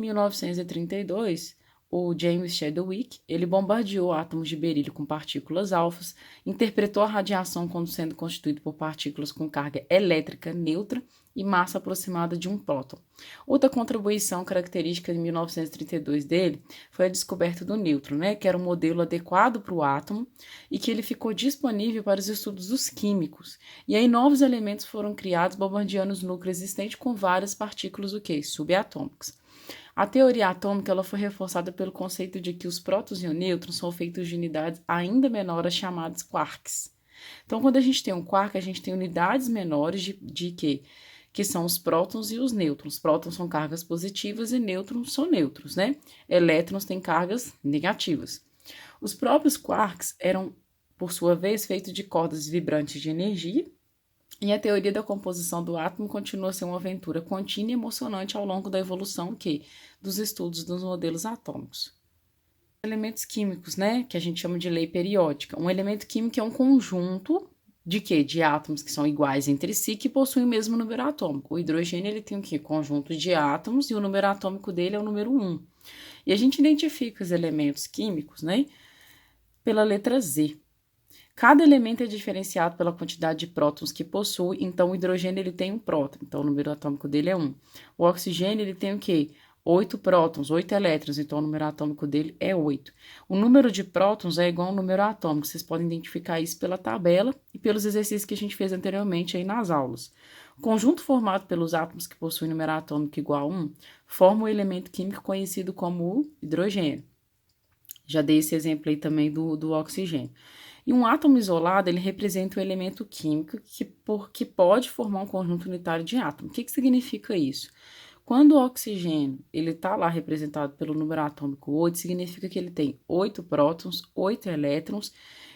Em 1932, o James Chadwick, ele bombardeou átomos de berílio com partículas alfas, interpretou a radiação como sendo constituída por partículas com carga elétrica neutra e massa aproximada de um próton. Outra contribuição característica de 1932 dele foi a descoberta do nêutron, que era um modelo adequado para o átomo e que ele ficou disponível para os estudos dos químicos. E aí novos elementos foram criados bombardeando os núcleos existentes com várias partículas subatômicas. A teoria atômica ela foi reforçada pelo conceito de que os prótons e os nêutrons são feitos de unidades ainda menores chamadas quarks. Então, quando a gente tem um quark, a gente tem unidades menores de quê? Que são os prótons e os nêutrons. Prótons são cargas positivas e nêutrons são nêutrons, Elétrons têm cargas negativas. Os próprios quarks eram, por sua vez, feitos de cordas vibrantes de energia, e a teoria da composição do átomo continua a ser uma aventura contínua e emocionante ao longo da evolução dos estudos dos modelos atômicos. Elementos químicos, que a gente chama de lei periódica. Um elemento químico é um conjunto de quê? De átomos que são iguais entre si, que possuem o mesmo número atômico. O hidrogênio ele tem o quê? Conjunto de átomos e o número atômico dele é o número 1. E a gente identifica os elementos químicos, pela letra Z. Cada elemento é diferenciado pela quantidade de prótons que possui, então o hidrogênio ele tem um próton, então o número atômico dele é 1. O oxigênio ele tem o quê? 8 prótons, 8 elétrons, então o número atômico dele é 8. O número de prótons é igual ao número atômico, vocês podem identificar isso pela tabela e pelos exercícios que a gente fez anteriormente aí nas aulas. O conjunto formado pelos átomos que possuem número atômico igual a 1 forma o elemento químico conhecido como o hidrogênio. Já dei esse exemplo aí também do oxigênio. E um átomo isolado, ele representa um elemento químico que pode formar um conjunto unitário de átomos. O que significa isso? Quando o oxigênio ele está lá representado pelo número atômico 8, significa que ele tem 8 prótons, 8 elétrons,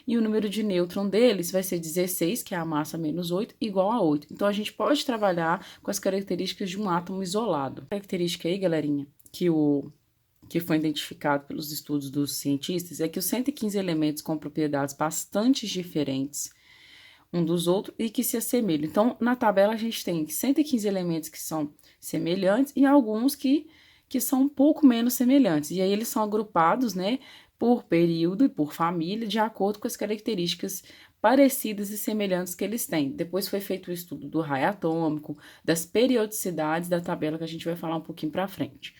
e o número de nêutron deles vai ser 16, que é a massa menos 8, igual a 8. Então, a gente pode trabalhar com as características de um átomo isolado. A característica aí, galerinha, que foi identificado pelos estudos dos cientistas, é que os 115 elementos com propriedades bastante diferentes um dos outros e que se assemelham. Então, na tabela a gente tem 115 elementos que são semelhantes e alguns que são um pouco menos semelhantes. E aí eles são agrupados, por período e por família, de acordo com as características parecidas e semelhantes que eles têm. Depois foi feito o estudo do raio atômico, das periodicidades da tabela que a gente vai falar um pouquinho para frente.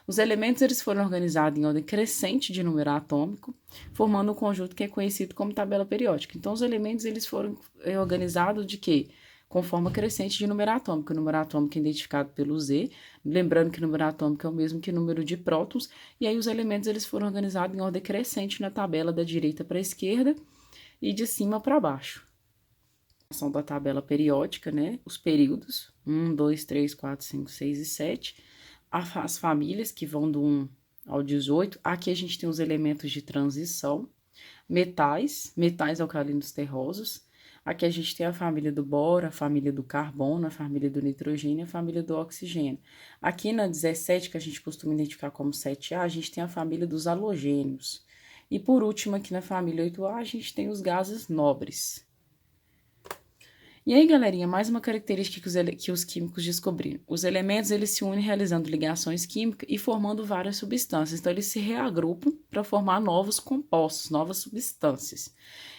Os elementos eles foram organizados em ordem crescente de número atômico, formando um conjunto que é conhecido como tabela periódica. Então, os elementos eles foram organizados de quê? Com forma crescente de número atômico. O número atômico é identificado pelo Z, lembrando que o número atômico é o mesmo que o número de prótons, e aí os elementos eles foram organizados em ordem crescente na tabela da direita para a esquerda e de cima para baixo. São da tabela periódica, os períodos, 1, 2, 3, 4, 5, 6 e 7, as famílias que vão do 1 ao 18, aqui a gente tem os elementos de transição, metais alcalinos terrosos, aqui a gente tem a família do boro, a família do carbono, a família do nitrogênio e a família do oxigênio. Aqui na 17, que a gente costuma identificar como 7A, a gente tem a família dos halogênios. E por último, aqui na família 8A, a gente tem os gases nobres. E aí, galerinha, mais uma característica que os químicos descobriram. Os elementos, eles se unem realizando ligações químicas e formando várias substâncias. Então, eles se reagrupam para formar novos compostos, novas substâncias.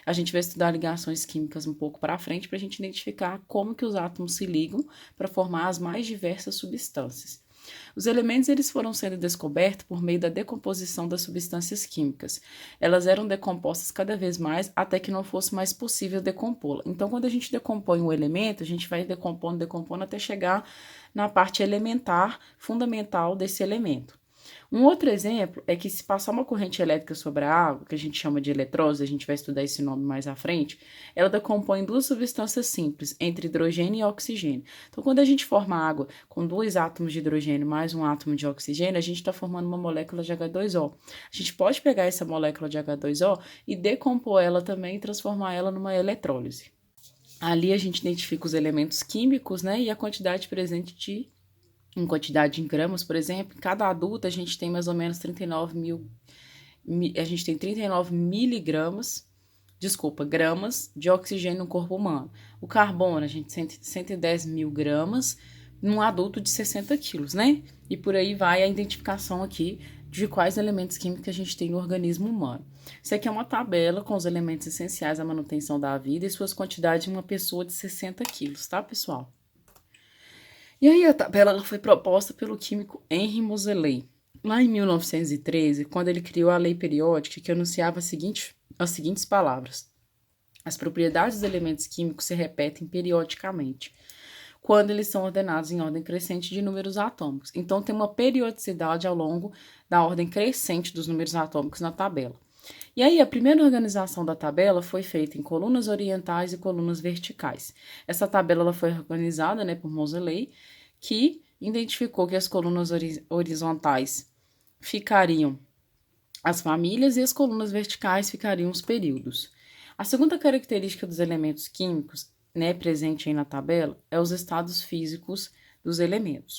A gente vai estudar ligações químicas um pouco para frente para a gente identificar como que os átomos se ligam para formar as mais diversas substâncias. Os elementos eles foram sendo descobertos por meio da decomposição das substâncias químicas. Elas eram decompostas cada vez mais até que não fosse mais possível decompô-la. Então, quando a gente decompõe um elemento, a gente vai decompondo até chegar na parte elementar, fundamental desse elemento. Um outro exemplo é que se passar uma corrente elétrica sobre a água, que a gente chama de eletrólise, a gente vai estudar esse nome mais à frente, ela decompõe duas substâncias simples, entre hidrogênio e oxigênio. Então, quando a gente forma água com 2 átomos de hidrogênio mais um átomo de oxigênio, a gente está formando uma molécula de H2O. A gente pode pegar essa molécula de H2O e decompor ela também e transformar ela numa eletrólise. Ali a gente identifica os elementos químicos, e a quantidade presente em quantidade em gramas, por exemplo, em cada adulto a gente tem mais ou menos 39 gramas de oxigênio no corpo humano. O carbono, a gente tem 110 mil gramas num adulto de 60 quilos, né? E por aí vai a identificação aqui de quais elementos químicos a gente tem no organismo humano. Isso aqui é uma tabela com os elementos essenciais à manutenção da vida e suas quantidades em uma pessoa de 60 quilos, tá, pessoal? E aí a tabela ela foi proposta pelo químico Henri Moseley, lá em 1913, quando ele criou a lei periódica que anunciava as seguintes palavras: as propriedades dos elementos químicos se repetem periodicamente, quando eles são ordenados em ordem crescente de números atômicos. Então, tem uma periodicidade ao longo da ordem crescente dos números atômicos na tabela. E aí, a primeira organização da tabela foi feita em colunas orientais e colunas verticais. Essa tabela ela foi organizada, né, por Moseley, que identificou que as colunas horizontais ficariam as famílias e as colunas verticais ficariam os períodos. A segunda característica dos elementos químicos, né, presente aí na tabela, é os estados físicos dos elementos.